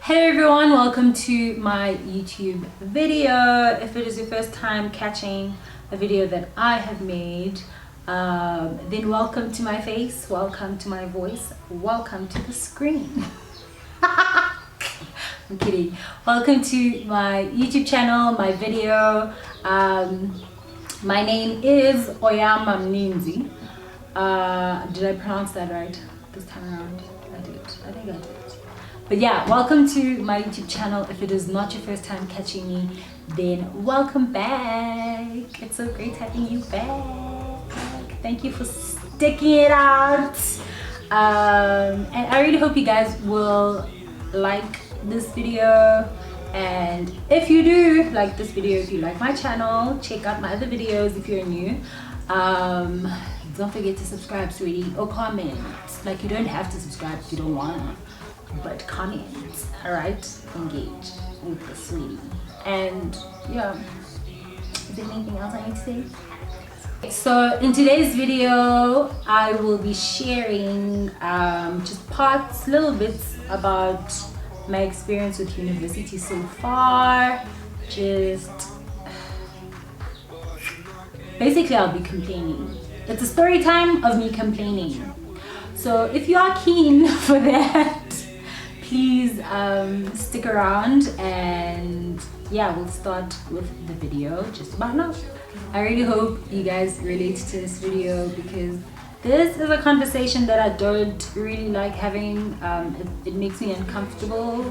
Hello everyone, welcome to my YouTube video. If it is your first time catching a video that I have made, then welcome to my face, welcome to my voice, welcome to the screen. I'm kidding. Welcome to my YouTube channel, my video. My name is Oyama Mninzi. Did I pronounce that right this time around? I did. I think I did. But yeah, welcome to my YouTube channel. If it is not your first time catching me, then welcome back. It's so great having you back. Thank you for sticking it out. And I really hope you guys will like this video. And if you do like this video, if you like my channel, check out my other videos if you're new. Don't forget to subscribe, sweetie, or comment. Like, you don't have to subscribe if you don't want, but comment. All right, engage with the sweetie. And yeah, is there anything else I need to say? So in today's video, I will be sharing just parts, little bits about my experience with university so far. Just basically, I'll be complaining. It's a story time of me complaining. So if you are keen for that, please stick around, and yeah, we'll start with the video just about now. I really hope you guys relate to this video, because this is a conversation that I don't really like having. It makes me uncomfortable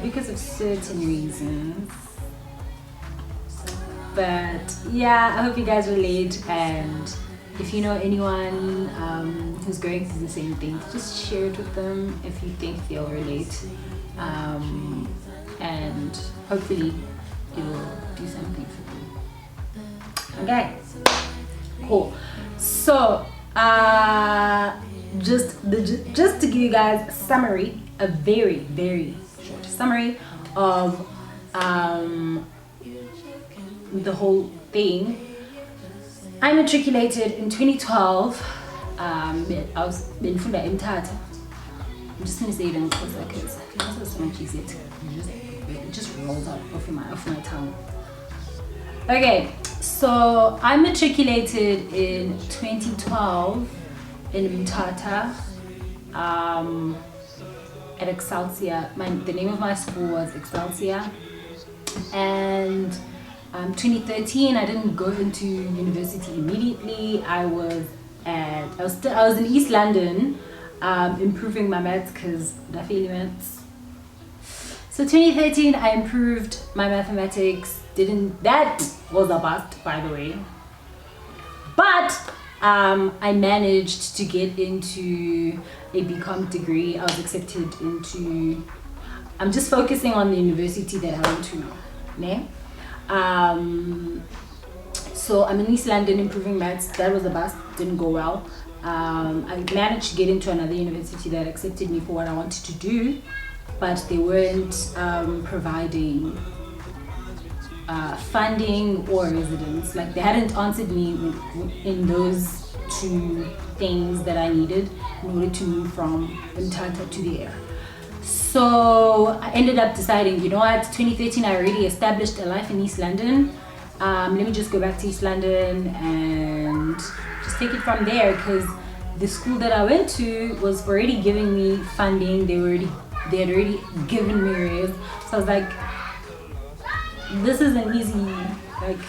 because of certain reasons. But yeah, I hope you guys relate, and if you know anyone who's going through the same thing, just share it with them if you think they'll relate, and hopefully it will do something for you. Okay, cool. So just to give you guys a summary, a very short summary of the whole thing. I matriculated in 2012. I was in Funda Mthatha. I'm just gonna say it in Xhosa because it's so much easier to it just rolls out off my tongue. Okay, so I matriculated in 2012 in Mthatha at Excelsior. The name of my school was Excelsior, and 2013 I didn't go into university immediately. I was in East London improving my maths because I failed maths. So 2013 I improved my mathematics. That was a bust, by the way, but I managed to get into a BCom degree. I was accepted into, I'm just focusing on the university that I went to now. So I'm in East London improving maths. That was a bust, didn't go well. I managed to get into another university that accepted me for what I wanted to do, but they weren't providing funding or residence. Like, they hadn't answered me in those two things that I needed in order to move from Mthatha to there. So I ended up deciding, you know what, 2013 I already established a life in East London. Let me just go back to East London and just take it from there, because the school that I went to was already giving me funding. They had already given me raise. So I was like, this is an easy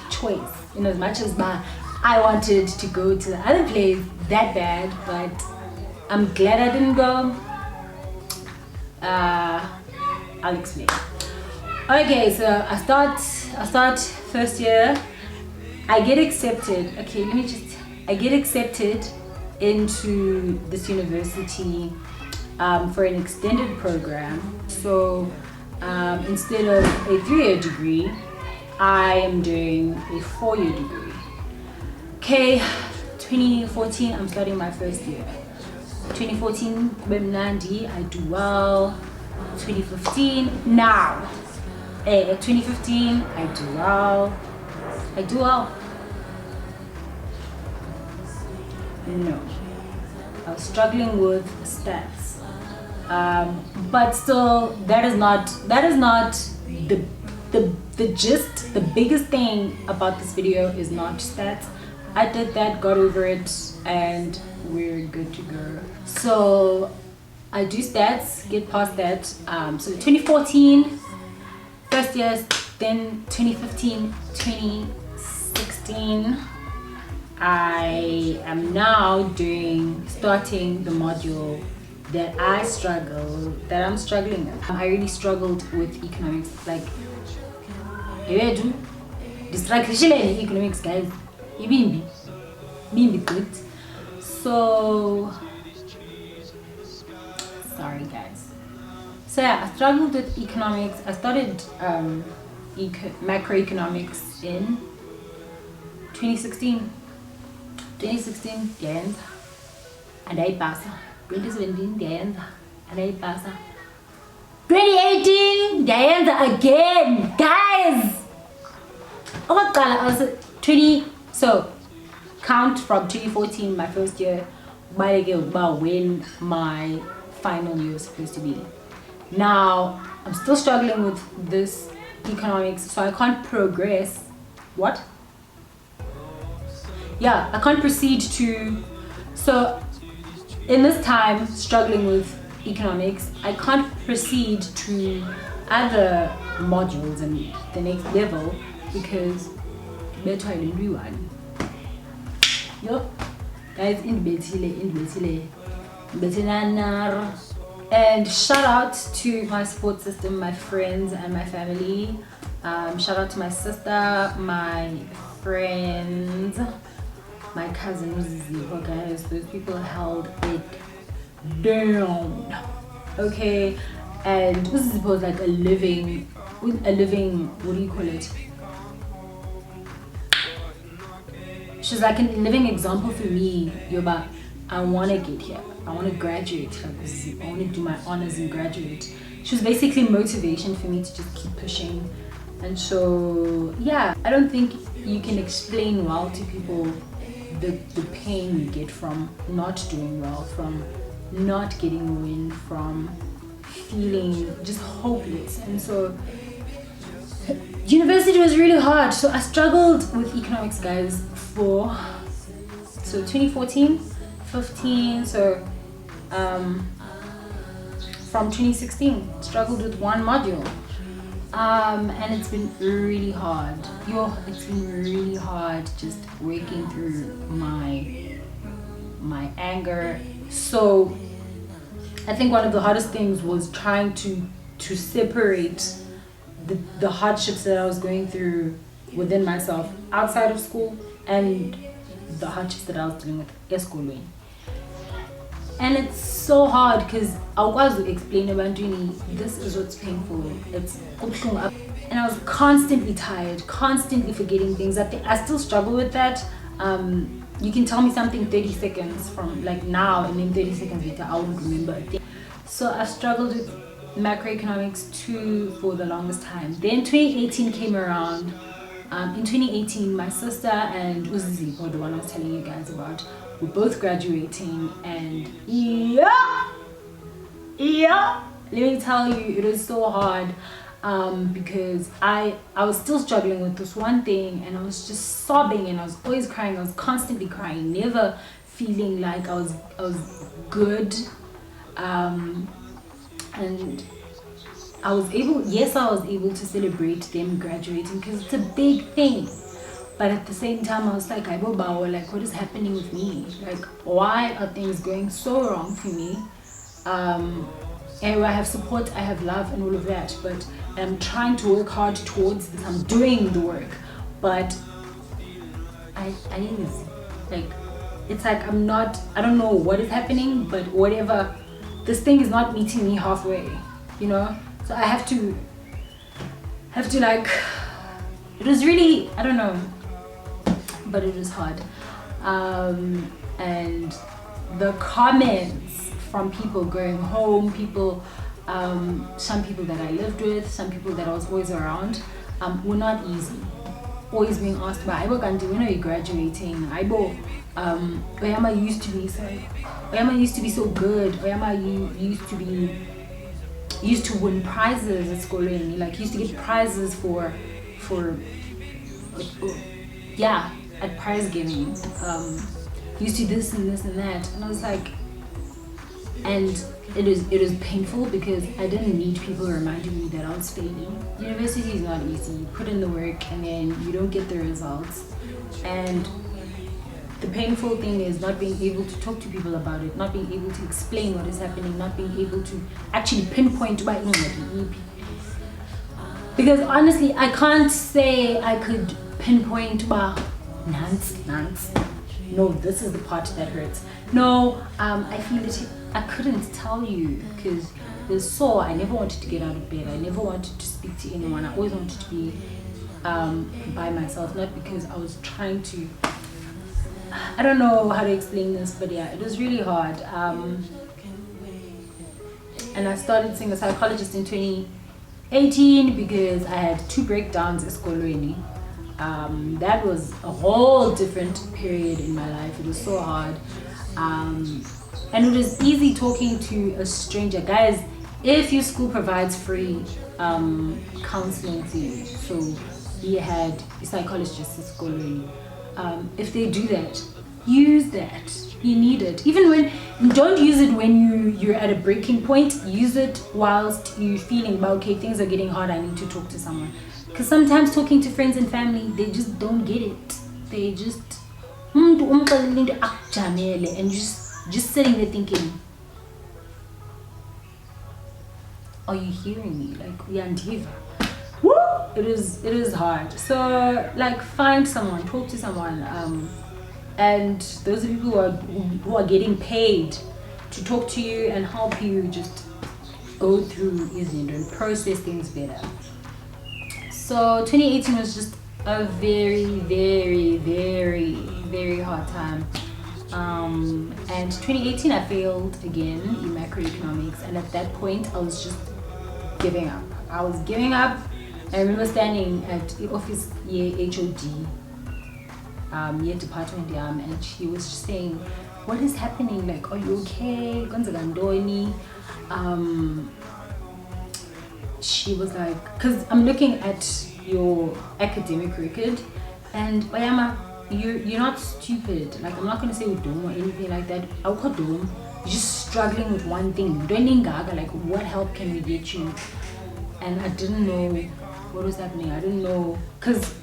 choice, in as much as I wanted to go to the other place that bad, but I'm glad I didn't go. I'll explain. Okay, so I start first year. I get accepted. I get accepted into this university for an extended program. So instead of a 3-year degree, I am doing a 4-year degree. Okay, 2014 I'm starting my first year. 2014 Bemnandi, I do well. 2015 now. 2015 I do well. No, I was struggling with stats. But still, that is not the the gist. The biggest thing about this video is not stats. I did that, got over it, and we're good to go. So I do stats, get past that. So 2014 first years, then 2015, 2016. I am now starting the module that I'm struggling with. I really struggled with economics. Like, you do distraction in economics, guys. You mean good. So sorry, guys. So yeah, I struggled with economics. I started macroeconomics in 2016. 2016 ndiyayenza andayipasa. 2017 ndiyayenza andayipasa. 2018 ndiyayenza again, guys. Okokuqala, I was 20. So count from 2014, my first year, about when my final year was supposed to be. Now I'm still struggling with this economics, so I can't progress. What? Yeah, I can't proceed to. So in this time struggling with economics, I can't proceed to other modules and the next level because better than everyone. Yup, guys, and shout out to my support system, my friends and my family. Shout out to my sister, my friends, my cousin Zico, guys. Those people held it down. Okay, and this is supposed like a living, what do you call it? She's like a living example for me. Yoba, I want to get here. I want to graduate. I want to do my honors and graduate. She was basically motivation for me to just keep pushing. And so, yeah, I don't think you can explain well to people the pain you get from not doing well, from not getting a win, from feeling just hopeless. And so university was really hard. So I struggled with economics, guys, for 2014, 15. So from 2016, struggled with one module. And it's been really hard. It's been really hard just working through my anger. So I think one of the hardest things was trying to separate the hardships that I was going through within myself outside of school and the hardships that I was dealing with at school. And it's so hard because I was explaining about this is what's painful. It's up. And I was constantly tired, constantly forgetting things. I still struggle with that. You can tell me something 30 seconds from like now, and then 30 seconds later I won't remember a thing. So I struggled with macroeconomics too for the longest time. Then 2018 came around. In 2018, my sister and Uzizipo, the one I was telling you guys about, were both graduating, and yeah, let me tell you, it was so hard because I was still struggling with this one thing, and I was just sobbing, and I was always crying. I was constantly crying, never feeling like I was good, and I was able to celebrate them graduating because it's a big thing. But at the same time, I was like, like, what is happening with me? Like, why are things going so wrong for me? And I have support, I have love and all of that, but I'm trying to work hard towards this. I'm doing the work, but I like, it's like I don't know what is happening, but whatever, this thing is not meeting me halfway, you know? So I have to like, it was really, I don't know, but it was hard. And the comments from people going home, some people that I lived with, some people that I was always around, were not easy. Always being asked about, Aibo Kanti, when are you graduating? Aibo, Oyama used to be so good. Oyama used to win prizes at school, and like he used to get prizes for yeah, at prize giving. He used to do this and this and that, and I was like, and it was painful because I didn't need people reminding me that I was failing. University is not easy. You put in the work and then you don't get the results, and the painful thing is not being able to talk to people about it, not being able to explain what is happening, not being able to actually pinpoint why English. Because honestly, I can't say I could pinpoint Nance. No, this is the part that hurts. No, I feel it. I couldn't tell you because it was sore. I never wanted to get out of bed. I never wanted to speak to anyone. I always wanted to be by myself, not because I was trying to. I don't know how to explain this, but yeah, it was really hard. And I started seeing a psychologist in 2018 because I had 2 breakdowns at Skolweni. That was a whole different period in my life. It was so hard. And it was easy talking to a stranger. Guys, if your school provides free counseling to you, so he had a psychologist at Skolweni. If they do that, use that. You need it. Even when, don't use it when you're at a breaking point. Use it whilst you're feeling about, okay, things are getting hard, I need to talk to someone. Because sometimes talking to friends and family, they just don't get it. They just and you're just sitting there thinking, are you hearing me? Like, we are diva. It is hard. So like, find someone, talk to someone, and those are people who are getting paid to talk to you and help you just go through easy and process things better. So 2018 was just a very, very, very, very hard time. And 2018 I failed again in macroeconomics, and at that point I was just giving up. I was giving up. I remember standing at the office HOD, department, and she was just saying, what is happening? Like, are you okay? She was like, because I'm looking at your academic record, and Oyama, you're not stupid. Like, I'm not going to say you're dumb or anything like that. You're just struggling with one thing. Like, what help can we get you? And I didn't know what was happening. I didn't know, because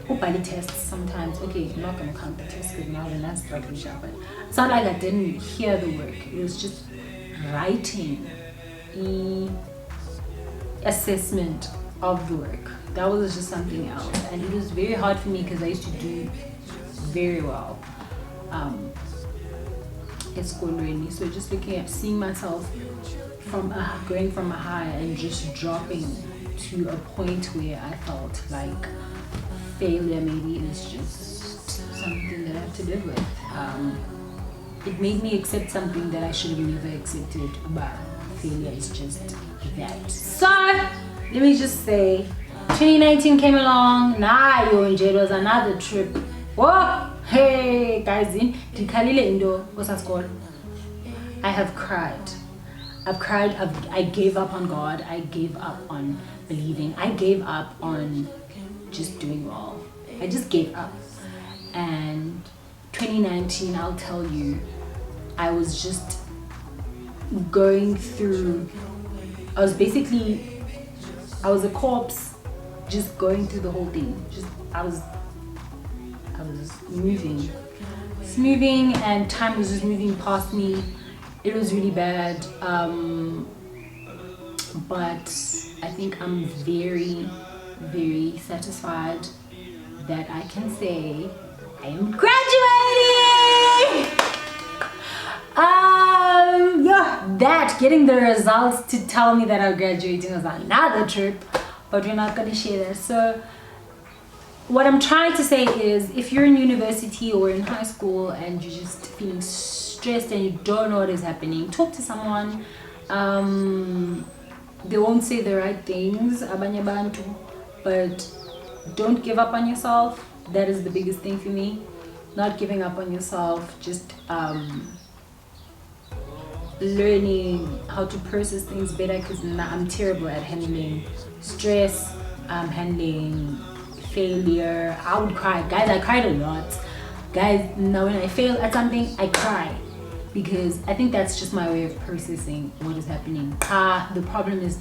body tests sometimes, okay, I'm not going to count the tests because now then that's struggling, but it's not like I didn't hear the work. It was just writing the assessment of the work. That was just something else, and it was very hard for me because I used to do very well at school really. So just looking at seeing myself from going from a high and just dropping to a point where I felt like failure maybe is just something that I have to live with. It made me accept something that I should have never accepted, but failure is just that. So let me just say, 2019 came along. It was another trip. Whoa, hey guys, I have cried. I gave up on God. I gave up on believing. I gave up on just doing well. I just gave up. And 2019, I'll tell you, I was just going through, I was a corpse, just going through the whole thing. I was moving. It's moving, and time was just moving past me. It was really bad. But I think I'm very, very satisfied that I can say I am graduating. That getting the results to tell me that I'm graduating was another trip, but we're not going to share that. So what I'm trying to say is, if you're in university or in high school and you're just feeling stressed and you don't know what is happening, talk to someone. They won't say the right things, abanye bantu, but don't give up on yourself. That is the biggest thing for me. not giving up on yourself, just learning how to process things better, because I'm terrible at handling stress, handling failure. I would cry, guys. I cried a lot, guys. Now when I fail at something, I cry, because I think that's just my way of processing what is happening. The problem is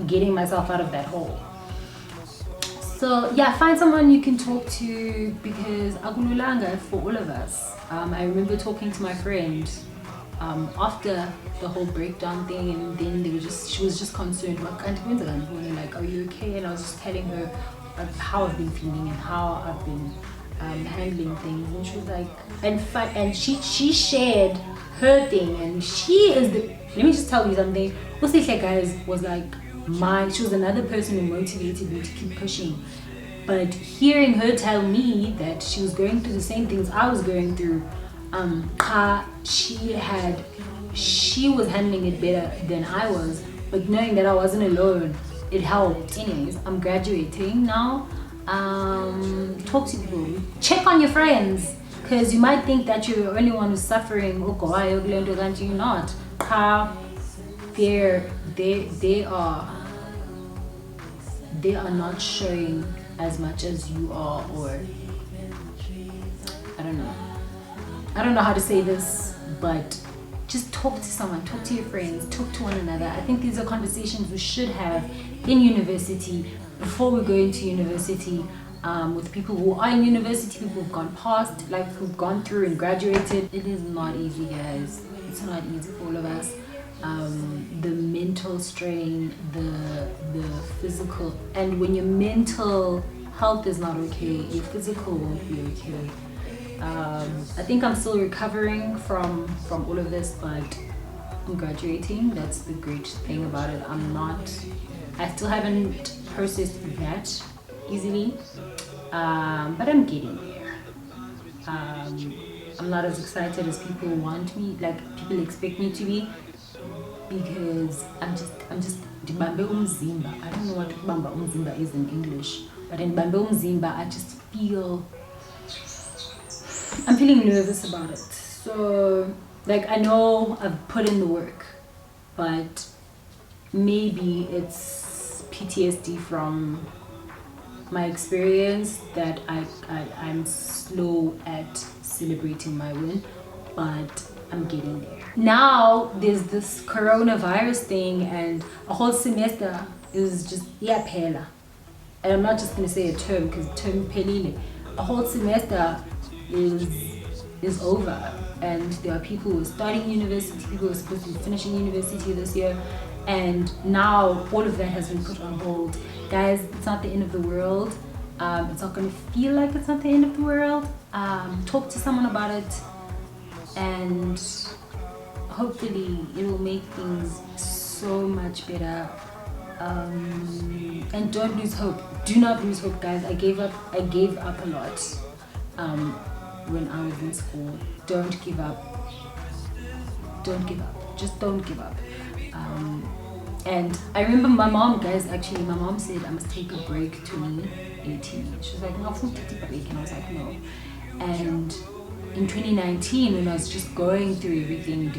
getting myself out of that hole. So yeah, find someone you can talk to, because akululanga for all of us. I remember talking to my friend after the whole breakdown thing, and then she was just concerned, like, are you okay? And I was just telling her how I've been feeling and how I've been handling things, and she was like, and she shared her thing, and she is the, let me just tell you something. Usihle, guys, was like she was another person who motivated me to keep pushing. But hearing her tell me that she was going through the same things I was going through, she was handling it better than I was, but knowing that I wasn't alone, it helped. Anyways, I'm graduating now. Talk to people, check on your friends, because you might think that you're the only one who's suffering. You're not. They are not showing as much as you are, or I don't know how to say this, but just talk to someone, talk to your friends, talk to one another. I think these are conversations we should have in university, before we go into university, with people who are in university, people who've gone past, like who've gone through and graduated. It is not easy, guys. It's not easy for all of us. The mental strain, the physical, and when your mental health is not okay, your physical won't be okay. I think I'm still recovering from all of this, but I'm graduating. That's the great thing about it. I still haven't processed that easily, but I'm getting there. I'm not as excited as people want me, like people expect me to be, because I'm just ndibambe umzimba. I don't know what kubamba umzimba is in English, but in ndibambe umzimba, I just feel, I'm feeling nervous about it. So like, I know I've put in the work, but maybe it's PTSD from my experience that I'm slow at celebrating my win, but I'm getting there. Now there's this coronavirus thing, and a whole semester is just phela. And I'm not just gonna say a term, because term pelile. A whole semester is over, and there are people who are starting university, people who are supposed to be finishing university this year, and now all of that has been put on hold. Guys, it's not the end of the world. It's not gonna feel like it's not the end of the world. Talk to someone about it, and hopefully it will make things so much better. And don't lose hope. Do not lose hope, guys. I gave up a lot when I was in school. Don't give up. Just don't give up. And I remember my mom said I must take a break 2018. She was like, no, take a break. And I was like, no. And in 2019, when I was just going through everything,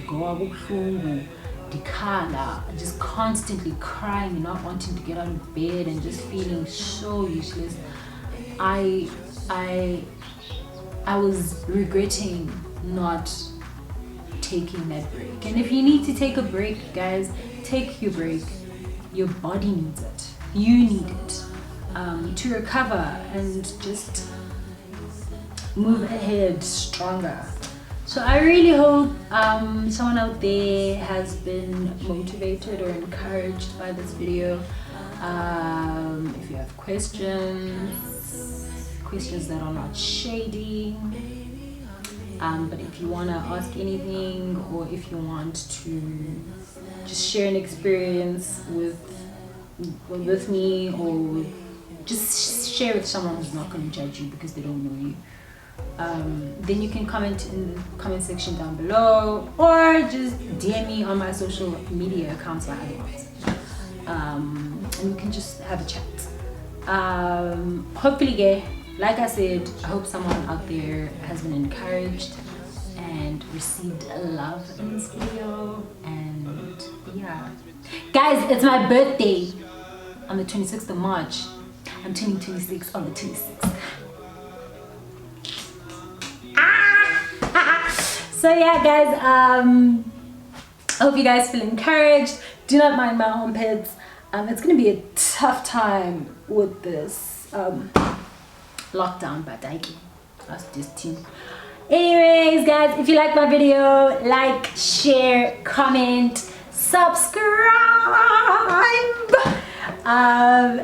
just constantly crying and not wanting to get out of bed and just feeling so useless, I was regretting not taking that break. And if you need to take a break, guys, take your break. Your body needs it. You need it to recover and just move ahead stronger. So I really hope someone out there has been motivated or encouraged by this video. If you have questions that are not shady, but if you want to ask anything, or if you want to just share an experience with me, or just share with someone who's not going to judge you because they don't know you, then you can comment in the comment section down below, or just DM me on my social media accounts like otherwise, and we can just have a chat. Hopefully like I said, I hope someone out there has been encouraged and received love in this video. And yeah, guys, it's my birthday on the 26th of March. I'm turning 26 on the 26th. So yeah, guys, I hope you guys feel encouraged. Do not mind my armpits. It's gonna be a tough time with this lockdown, but that's just too. Anyways, guys, if you like my video, like, share, comment, subscribe, and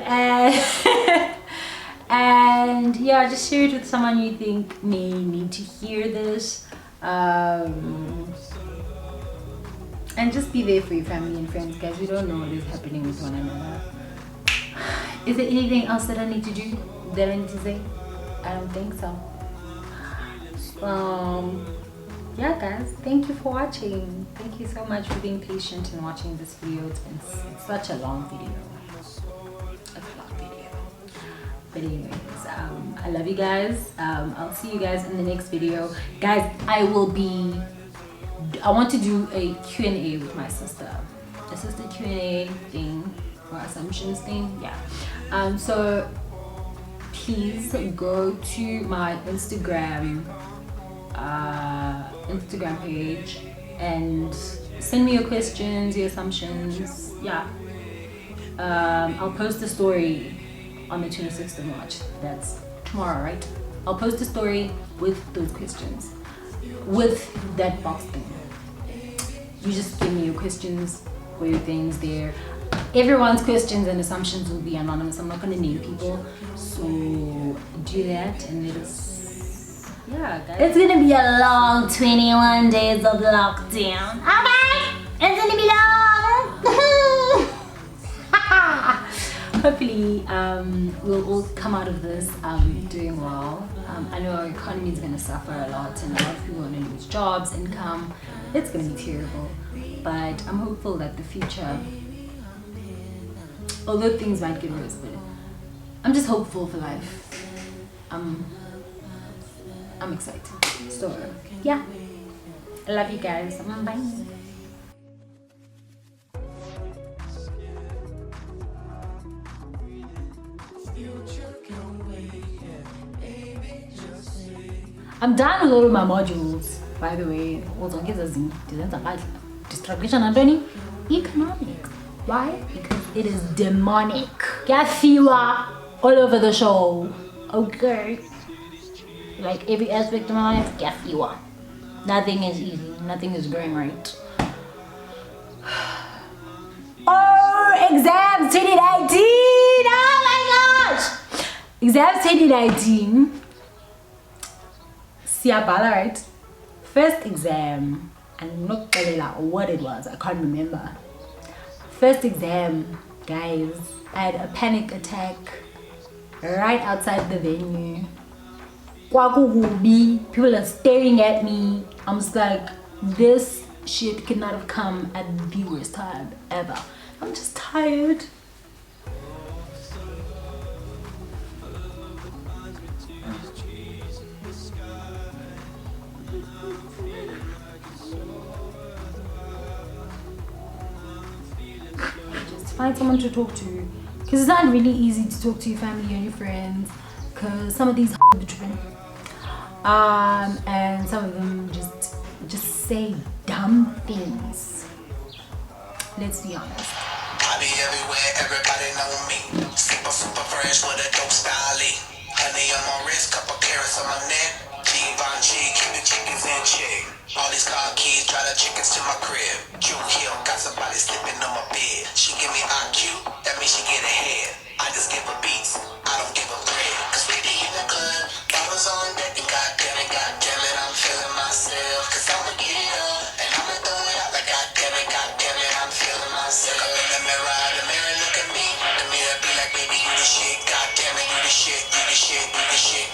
and yeah, just share it with someone you think may need to hear this. And just be there for your family and friends, guys. We don't know what is happening with one another. Is there anything else that I need to do, that I need to say? I don't think so. Yeah, guys, thank you for watching. Thank you so much for being patient and watching this video. It's such a long video. It's a long video. But anyways, I love you guys. I'll see you guys in the next video. Guys, I want to do a Q&A with my sister. This is the Q&A thing, or assumptions thing, yeah. So please go to my Instagram page and send me your questions, your assumptions, yeah. I'll post a story on the 26th of March. That's tomorrow, right? I'll post a story with those questions, with that box thing. You just give me your questions or your things there. Everyone's questions and assumptions will be anonymous. I'm not going to name people, so do that and let us. Yeah, guys. It's gonna be a long 21 days of lockdown. Okay, it's gonna be long. Hopefully, we'll all come out of this doing well. I know our economy is gonna suffer a lot, and a lot of people are gonna lose jobs, income. It's gonna be terrible, but I'm hopeful that the future, although things might get worse, but I'm just hopeful for life. I'm excited. So yeah, I love you guys. Bye. I'm done with all of my modules, by the way. Also, distribution and economics. Why? Because it is demonic. Gafiwa all over the show. Okay. Like every aspect of my life, gafiwa. Nothing is easy. Nothing is going right. Oh, exams 2019! Oh my gosh! Exams 2019. Siyabhala, right? First exam, and not telling what it was, I can't remember. First exam, guys, I had a panic attack right outside the venue. People are staring at me. I'm just like, this shit could not have come at the worst time ever. I'm just tired. Just find someone to talk to, because it's not really easy to talk to your family and your friends, because some of these and some of them just say dumb things. Let's be honest. I be everywhere, everybody know me. Super fresh with a dope style. Honey on my wrist, couple carrots on my neck. Givenchy, keep the chickens in check. All these car keys, drive the chickens to my crib. Drew Hill, got somebody sleeping on my bed. She give me IQ, that means she get ahead. I just give her beats, I don't give her bread. Cause we be in the club, bottles on deck, and goddamn it, I'm feeling myself. Cause I'ma get it up, and I'ma throw it out like goddamn it, I'm feeling myself. Look up in the mirror, look at me. The mirror be like, baby, you the shit, goddamn it, you the shit, you the shit, you the shit.